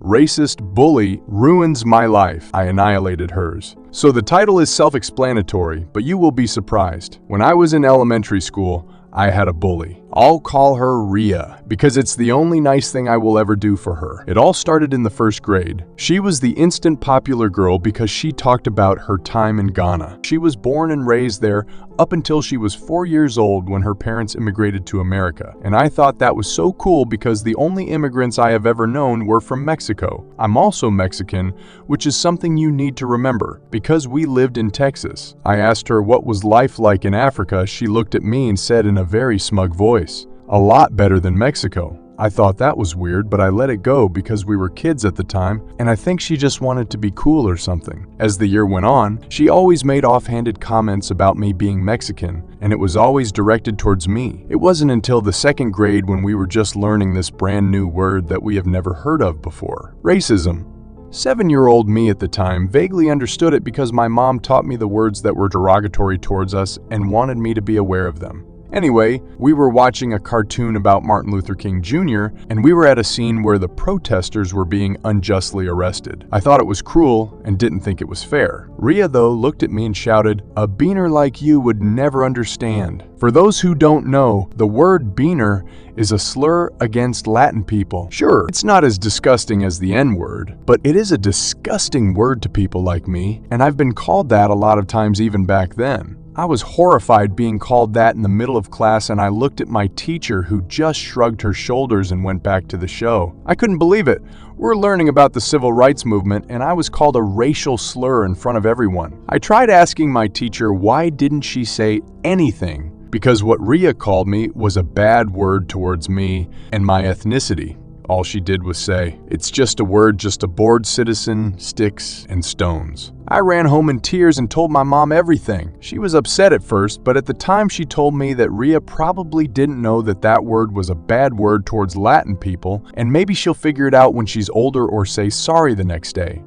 Racist bully ruins my life. I annihilated hers. So the title is self-explanatory, but you will be surprised. When I was in elementary school, I had a bully. I'll call her Rhea, because it's the only nice thing I will ever do for her. It all started in the first grade. She was the instant popular girl because she talked about her time in Ghana. She was born and raised there up until she was 4 years old when her parents immigrated to America. And I thought that was so cool because the only immigrants I have ever known were from Mexico. I'm also Mexican, which is something you need to remember, because we lived in Texas. I asked her what was life like in Africa. She looked at me and said in a very smug voice, "A lot better than Mexico." I thought that was weird, but I let it go because we were kids at the time, and I think she just wanted to be cool or something. As the year went on, she always made offhanded comments about me being Mexican, and it was always directed towards me. It wasn't until the second grade when we were just learning this brand new word that we have never heard of before: racism. 7-year-old me at the time vaguely understood it because my mom taught me the words that were derogatory towards us and wanted me to be aware of them. Anyway, we were watching a cartoon about Martin Luther King Jr., and we were at a scene where the protesters were being unjustly arrested. I thought it was cruel and didn't think it was fair. Rhea, though, looked at me and shouted, "A beaner like you would never understand." For those who don't know, the word beaner is a slur against Latin people. Sure, it's not as disgusting as the N-word, but it is a disgusting word to people like me, and I've been called that a lot of times even back then. I was horrified being called that in the middle of class, and I looked at my teacher, who just shrugged her shoulders and went back to the show. I couldn't believe it. We're learning about the civil rights movement, and I was called a racial slur in front of everyone. I tried asking my teacher why didn't she say anything, because what Rhea called me was a bad word towards me and my ethnicity. All she did was say, "It's just a word, just a bored citizen, sticks and stones." I ran home in tears and told my mom everything. She was upset at first, but at the time she told me that Rhea probably didn't know that that word was a bad word towards Latin people, and maybe she'll figure it out when she's older or say sorry the next day.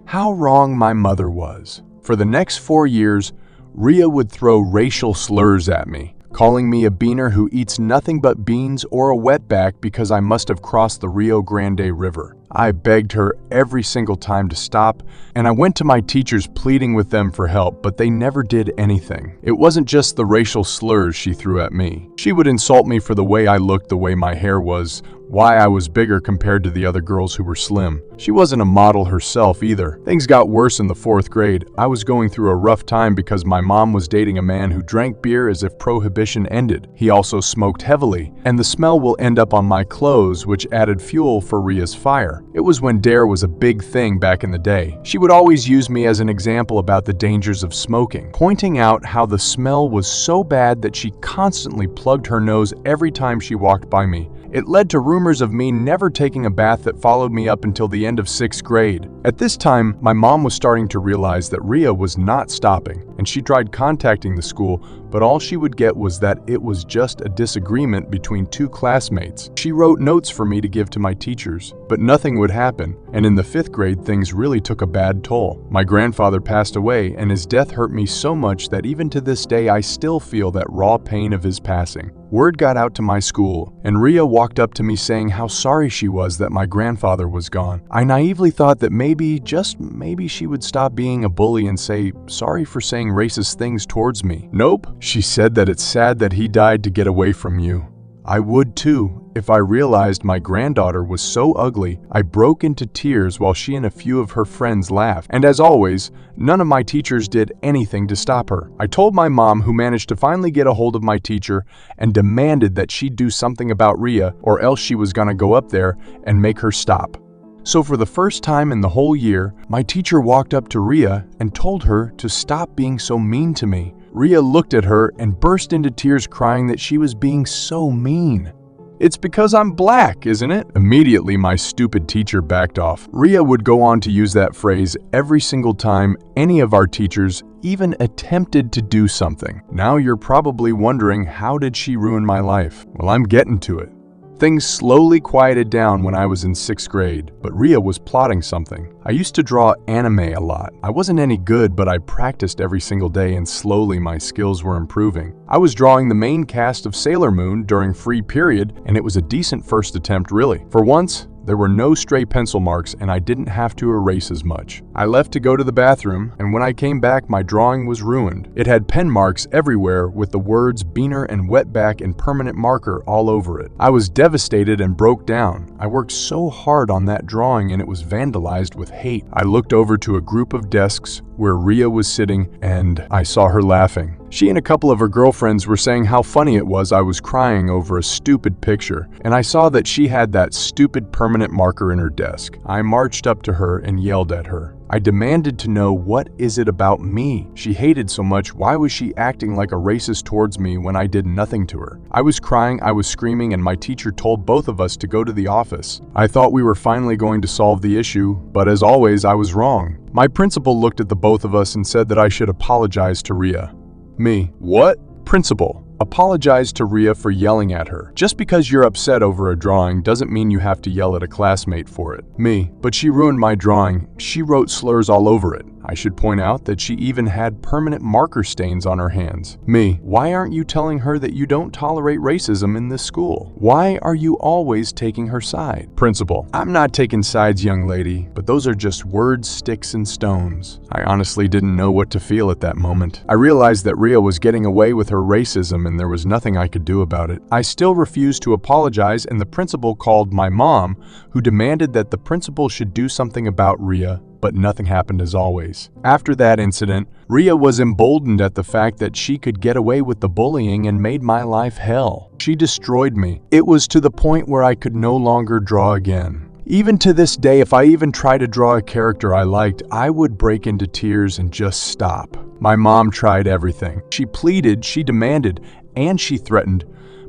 How wrong my mother was. For the next 4 years, Rhea would throw racial slurs at me, calling me a beaner who eats nothing but beans or a wetback because I must have crossed the Rio Grande River. I begged her every single time to stop, and I went to my teachers pleading with them for help, but they never did anything. It wasn't just the racial slurs she threw at me. She would insult me for the way I looked, the way my hair was, why I was bigger compared to the other girls who were slim. She wasn't a model herself either. Things got worse in the 4th grade. I was going through a rough time because my mom was dating a man who drank beer as if prohibition ended. He also smoked heavily, and the smell will end up on my clothes, which added fuel for Rhea's fire. It was when dare was a big thing back in the day. She would always use me as an example about the dangers of smoking, pointing out how the smell was so bad that she constantly plugged her nose every time she walked by me. It led to rumors of me never taking a bath that followed me up until the end of 6th grade. At this time, my mom was starting to realize that Rhea was not stopping, and she tried contacting the school, but all she would get was that it was just a disagreement between 2 classmates. She wrote notes for me to give to my teachers, but nothing would happen, and in the 5th grade, things really took a bad toll. My grandfather passed away, and his death hurt me so much that even to this day, I still feel that raw pain of his passing. Word got out to my school, and Rhea walked up to me saying how sorry she was that my grandfather was gone. I naively thought that maybe, just maybe, she would stop being a bully and say sorry for saying racist things towards me. Nope, she said that it's sad that he died to get away from you. I would too, if I realized my granddaughter was so ugly. I broke into tears while she and a few of her friends laughed, and as always, none of my teachers did anything to stop her. I told my mom, who managed to finally get a hold of my teacher, and demanded that she do something about Rhea, or else she was gonna go up there and make her stop. So for the first time in the whole year, my teacher walked up to Rhea and told her to stop being so mean to me. Rhea looked at her and burst into tears, crying that she was being so mean. "It's because I'm black, isn't it?" Immediately, my stupid teacher backed off. Rhea would go on to use that phrase every single time any of our teachers even attempted to do something. Now you're probably wondering, how did she ruin my life? Well, I'm getting to it. Things slowly quieted down when I was in 6th grade, but Rhea was plotting something. I used to draw anime a lot. I wasn't any good, but I practiced every single day, and slowly my skills were improving. I was drawing the main cast of Sailor Moon during free period, and it was a decent first attempt, really. For once, There were no stray pencil marks and I didn't have to erase as much. I left to go to the bathroom, and when I came back, my drawing was ruined. It had pen marks everywhere with the words Beaner and Wetback in permanent marker all over it. I was devastated and broke down. I worked so hard on that drawing and it was vandalized with hate. I looked over to a group of desks where Ria was sitting and I saw her laughing. She and a couple of her girlfriends were saying how funny it was I was crying over a stupid picture, and I saw that she had that stupid permanent marker in her desk. I marched up to her and yelled at her. I demanded to know, what is it about me she hated so much? Why was she acting like a racist towards me when I did nothing to her? I was crying, I was screaming, and my teacher told both of us to go to the office. I thought we were finally going to solve the issue, but as always, I was wrong. My principal looked at the both of us and said that I should apologize to Ria. Me. What? Principal. Apologize to Ria for yelling at her. Just because you're upset over a drawing doesn't mean you have to yell at a classmate for it. Me. But she ruined my drawing. She wrote slurs all over it. I should point out that she even had permanent marker stains on her hands. Me. Why aren't you telling her that you don't tolerate racism in this school? Why are you always taking her side? Principal. I'm not taking sides, young lady, but those are just words, sticks, and stones. I honestly didn't know what to feel at that moment. I realized that Ria was getting away with her racism and there was nothing I could do about it. I still refused to apologize, and the principal called my mom, who demanded that the principal should do something about Ria, but nothing happened as always. After that incident, Ria was emboldened at the fact that she could get away with the bullying and made my life hell. She destroyed me. It was to the point where I could no longer draw again. Even to this day, if I even tried to draw a character I liked, I would break into tears and just stop. My mom tried everything. She pleaded, she demanded, and she threatened,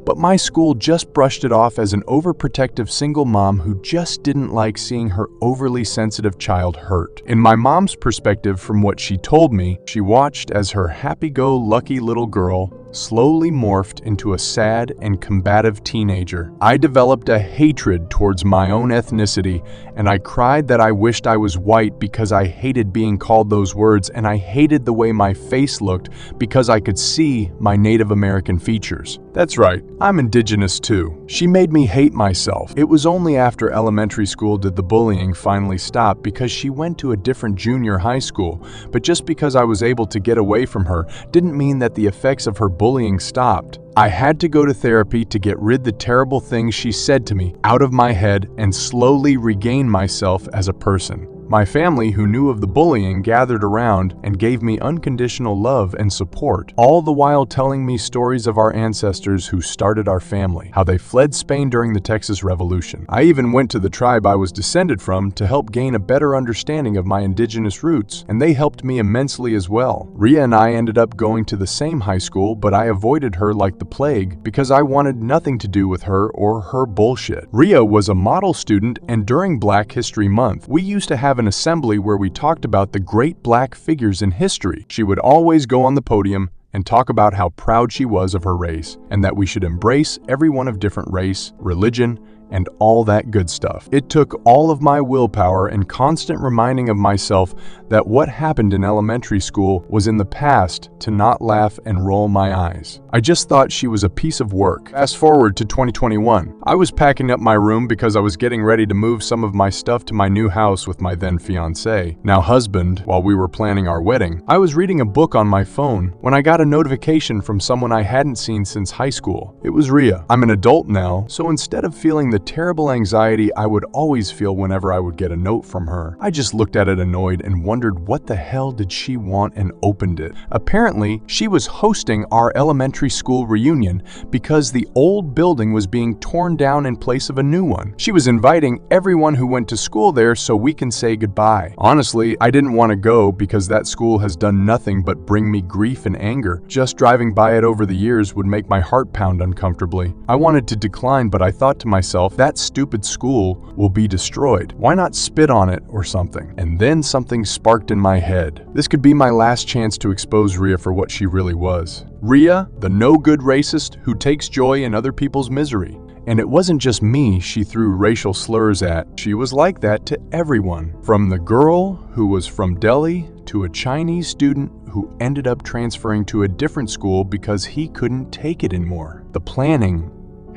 but my school just brushed it off as an overprotective single mom who just didn't like seeing her overly sensitive child hurt. In my mom's perspective, from what she told me, she watched as her happy-go-lucky little girl slowly morphed into a sad and combative teenager. I developed a hatred towards my own ethnicity, and I cried that I wished I was white because I hated being called those words, and I hated the way my face looked because I could see my Native American features. That's right, I'm indigenous too. She made me hate myself. It was only after elementary school did the bullying finally stop because she went to a different junior high school, but just because I was able to get away from her didn't mean that the effects of her bullying stopped. I had to go to therapy to get rid the terrible things she said to me out of my head and slowly regain myself as a person. My family, who knew of the bullying, gathered around and gave me unconditional love and support, all the while telling me stories of our ancestors who started our family, how they fled Spain during the Texas Revolution. I even went to the tribe I was descended from to help gain a better understanding of my indigenous roots, and they helped me immensely as well. Ria and I ended up going to the same high school, but I avoided her like the plague because I wanted nothing to do with her or her bullshit. Ria was a model student, and during Black History Month, we used to have an assembly where we talked about the great black figures in history. She would always go on the podium and talk about how proud she was of her race and that we should embrace everyone of different race, religion, and all that good stuff. It took all of my willpower and constant reminding of myself that what happened in elementary school was in the past to not laugh and roll my eyes. I just thought she was a piece of work. Fast forward to 2021. I was packing up my room because I was getting ready to move some of my stuff to my new house with my then fiancé, now husband, while we were planning our wedding. I was reading a book on my phone when I got a notification from someone I hadn't seen since high school. It was Ria. I'm an adult now, so instead of feeling the terrible anxiety I would always feel whenever I would get a note from her, I just looked at it annoyed and wondered what the hell did she want and opened it. Apparently, she was hosting our elementary school reunion because the old building was being torn down in place of a new one. She was inviting everyone who went to school there so we can say goodbye. Honestly, I didn't want to go because that school has done nothing but bring me grief and anger. Just driving by it over the years would make my heart pound uncomfortably. I wanted to decline, but I thought to myself, that stupid school will be destroyed. Why not spit on it or something? And then something sparked in my head. This could be my last chance to expose Ria for what she really was. Ria, the no-good racist who takes joy in other people's misery. And it wasn't just me she threw racial slurs at. She was like that to everyone. From the girl who was from Delhi to a Chinese student who ended up transferring to a different school because he couldn't take it anymore. The planning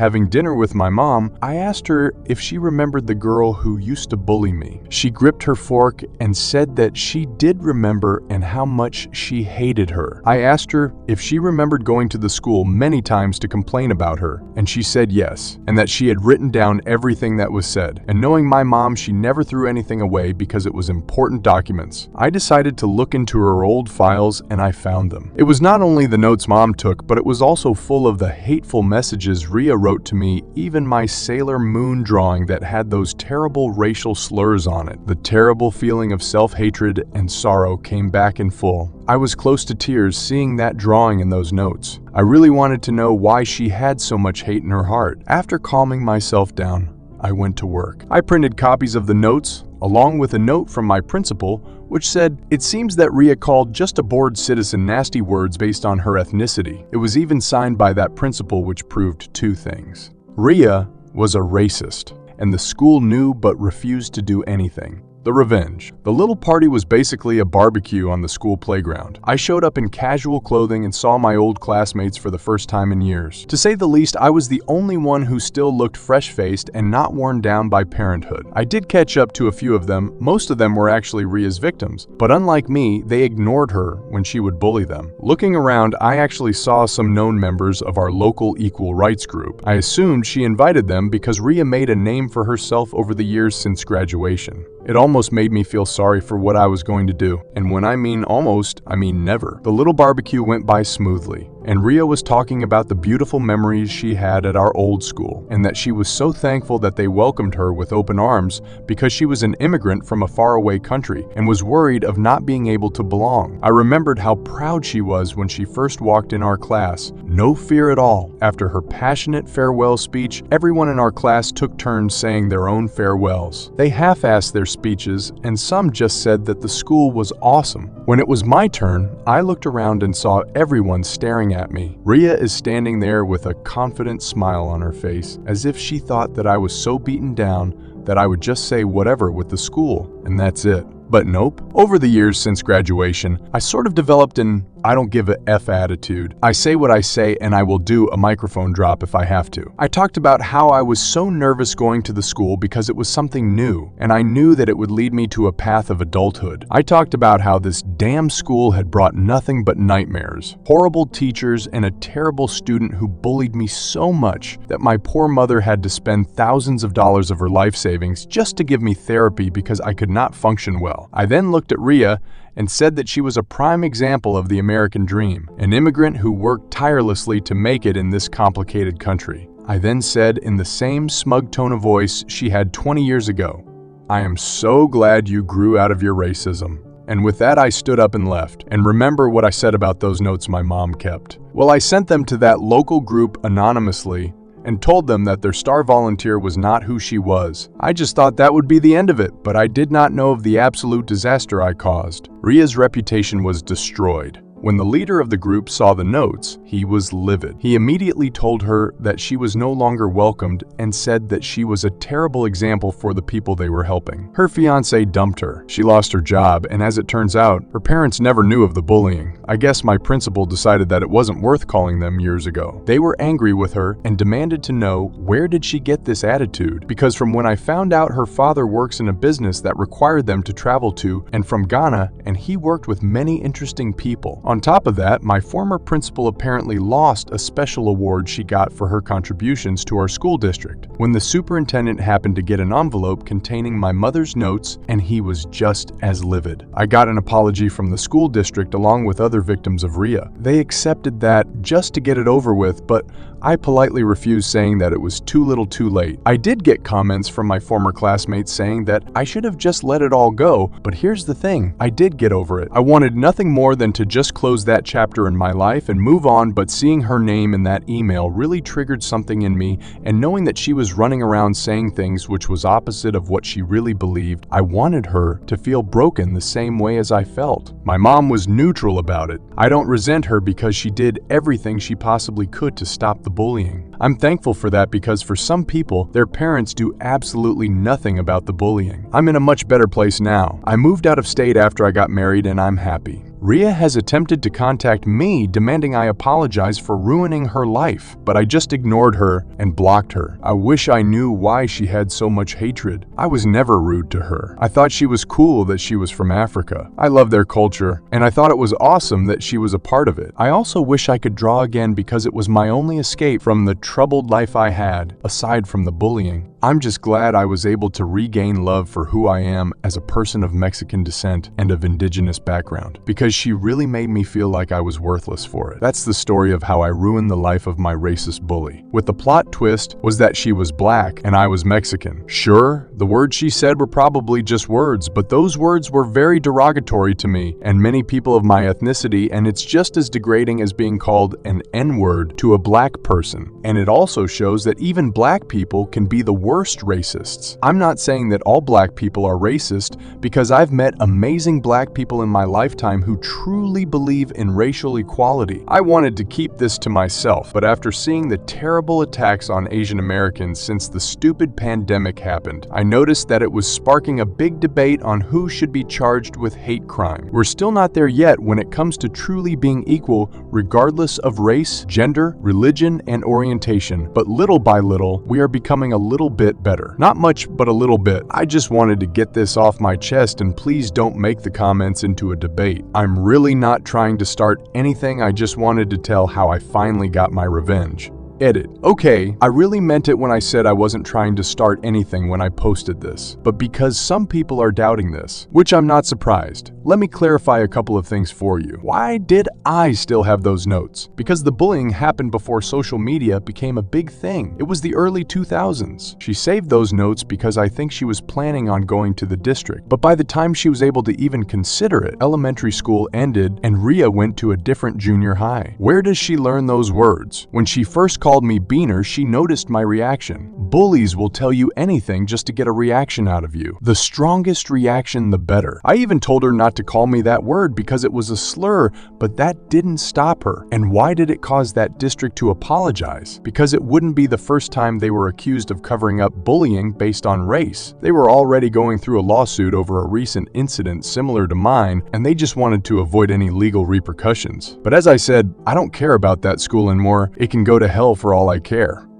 Having dinner with my mom, I asked her if she remembered the girl who used to bully me. She gripped her fork and said that she did remember and how much she hated her. I asked her if she remembered going to the school many times to complain about her, and she said yes, and that she had written down everything that was said. And knowing my mom, she never threw anything away because it was important documents. I decided to look into her old files and I found them. It was not only the notes mom took, but it was also full of the hateful messages Ria wrote to me, even my Sailor Moon drawing that had those terrible racial slurs on it. The terrible feeling of self-hatred and sorrow came back in full. I was close to tears seeing that drawing and those notes. I really wanted to know why she had so much hate in her heart. After calming myself down, I went to work. I printed copies of the notes, along with a note from my principal, which said, "It seems that Ria called just a bored citizen nasty words based on her ethnicity." It was even signed by that principal, which proved two things. Ria was a racist, and the school knew but refused to do anything. The revenge. The little party was basically a barbecue on the school playground. I showed up in casual clothing and saw my old classmates for the first time in years. To say the least, I was the only one who still looked fresh-faced and not worn down by parenthood. I did catch up to a few of them. Most of them were actually Ria's victims, but unlike me, they ignored her when she would bully them. Looking around, I actually saw some known members of our local equal rights group. I assumed she invited them because Ria made a name for herself over the years since graduation. It almost made me feel sorry for what I was going to do. And when I mean almost, I mean never. The little barbecue went by smoothly, and Ria was talking about the beautiful memories she had at our old school, and that she was so thankful that they welcomed her with open arms because she was an immigrant from a faraway country and was worried of not being able to belong. I remembered how proud she was when she first walked in our class. No fear at all. After her passionate farewell speech, everyone in our class took turns saying their own farewells. They half-assed their speeches, and some just said that the school was awesome. When it was my turn, I looked around and saw everyone staring at me. Ria is standing there with a confident smile on her face, as if she thought that I was so beaten down that I would just say whatever with the school, and that's it. But nope. Over the years since graduation, I sort of developed an I don't give a F attitude. I say what I say and I will do a microphone drop if I have to. I talked about how I was so nervous going to the school because it was something new, and I knew that it would lead me to a path of adulthood. I talked about how this damn school had brought nothing but nightmares, horrible teachers, and a terrible student who bullied me so much that my poor mother had to spend thousands of dollars of her life savings just to give me therapy because I could not function well. I then looked at Ria and said that she was a prime example of the American dream, an immigrant who worked tirelessly to make it in this complicated country. I then said in the same smug tone of voice she had 20 years ago, "I am so glad you grew out of your racism." And with that, I stood up and left. And remember what I said about those notes my mom kept. Well, I sent them to that local group anonymously and told them that their star volunteer was not who she was. I just thought that would be the end of it, but I did not know of the absolute disaster I caused. Ria's reputation was destroyed. When the leader of the group saw the notes, he was livid. He immediately told her that she was no longer welcomed and said that she was a terrible example for the people they were helping. Her fiance dumped her. She lost her job, and as it turns out, her parents never knew of the bullying. I guess my principal decided that it wasn't worth calling them years ago. They were angry with her and demanded to know where did she get this attitude, because from when I found out her father works in a business that required them to travel to and from Ghana, and he worked with many interesting people. On top of that, my former principal apparently lost a special award she got for her contributions to our school district when the superintendent happened to get an envelope containing my mother's notes, and he was just as livid. I got an apology from the school district along with other victims of Ria. They accepted that just to get it over with, but I politely refused, saying that it was too little too late. I did get comments from my former classmates saying that I should have just let it all go, but here's the thing, I did get over it. I wanted nothing more than to just close that chapter in my life and move on, but seeing her name in that email really triggered something in me, and knowing that she was running around saying things which was opposite of what she really believed, I wanted her to feel broken the same way as I felt. My mom was neutral about it. I don't resent her because she did everything she possibly could to stop the bullying. I'm thankful for that because for some people, their parents do absolutely nothing about the bullying. I'm in a much better place now. I moved out of state after I got married and I'm happy. Ria has attempted to contact me demanding I apologize for ruining her life, but I just ignored her and blocked her. I wish I knew why she had so much hatred. I was never rude to her. I thought she was cool that she was from Africa. I love their culture, and I thought it was awesome that she was a part of it. I also wish I could draw again because it was my only escape from the troubled life I had, aside from the bullying. I'm just glad I was able to regain love for who I am as a person of Mexican descent and of indigenous background, because she really made me feel like I was worthless for it. That's the story of how I ruined the life of my racist bully. With the plot twist was that she was black and I was Mexican. Sure, the words she said were probably just words, but those words were very derogatory to me and many people of my ethnicity, and it's just as degrading as being called an N-word to a black person. And it also shows that even black people can be the worst racists. I'm not saying that all black people are racist, because I've met amazing black people in my lifetime who truly believe in racial equality. I wanted to keep this to myself, but after seeing the terrible attacks on Asian Americans since the stupid pandemic happened, I noticed that it was sparking a big debate on who should be charged with hate crime. We're still not there yet when it comes to truly being equal regardless of race, gender, religion, and orientation, but little by little, we are becoming a little bit better. Not much, but a little bit. I just wanted to get this off my chest, and please don't make the comments into a debate. I'm really not trying to start anything, I just wanted to tell how I finally got my revenge. Edit. Okay, I really meant it when I said I wasn't trying to start anything when I posted this, but because some people are doubting this, which I'm not surprised, let me clarify a couple of things for you. Why did I still have those notes? Because the bullying happened before social media became a big thing. It was the early 2000s. She saved those notes because I think she was planning on going to the district, but by the time she was able to even consider it, elementary school ended and Ria went to a different junior high. Where does she learn those words? When she first called me Beaner, she noticed my reaction. Bullies will tell you anything just to get a reaction out of you. The strongest reaction, the better. I even told her not to call me that word because it was a slur, but that didn't stop her. And why did it cause that district to apologize? Because it wouldn't be the first time they were accused of covering up bullying based on race. They were already going through a lawsuit over a recent incident similar to mine, and they just wanted to avoid any legal repercussions. But as I said, I don't care about that school anymore. It can go to hell for all I care.